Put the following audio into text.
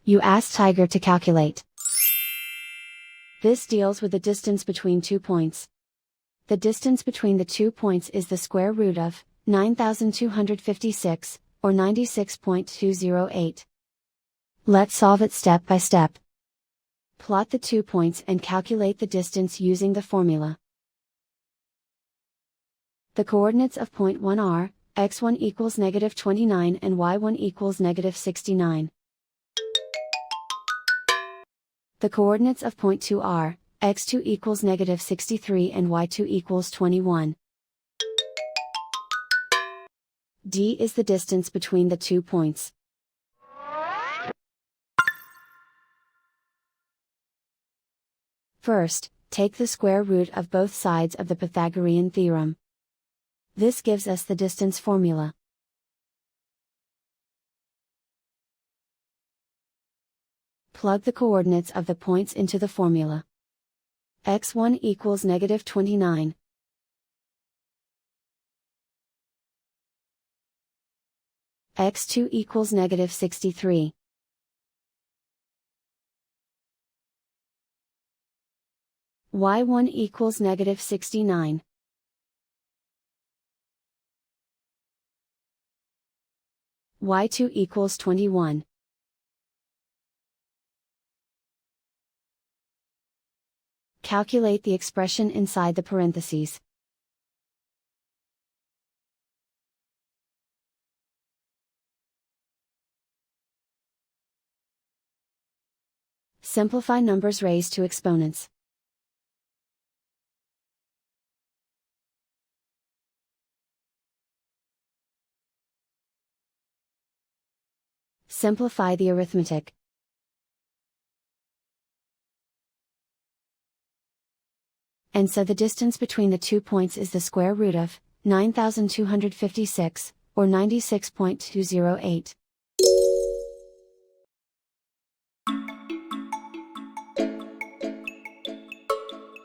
You ask Tiger to calculate. This deals with the distance between 2 points. The distance between the 2 points is the square root of 9,256, or 96.208. Let's solve it step by step. Plot the 2 points and calculate the distance using the formula. The coordinates of point 1 are, x1 equals negative 29 and y1 equals negative 69. The coordinates of point 2 are, x2 equals negative 63 and y2 equals 21. D is the distance between the 2 points. First, take the square root of both sides of the Pythagorean theorem. This gives us the distance formula. Plug the coordinates of the points into the formula. x1 equals negative 29. x2 equals negative 63. y1 equals negative 69. y2 equals 21. Calculate the expression inside the parentheses. Simplify numbers raised to exponents. Simplify the arithmetic. And so the distance between the 2 points is the square root of 9,256, or 96.208.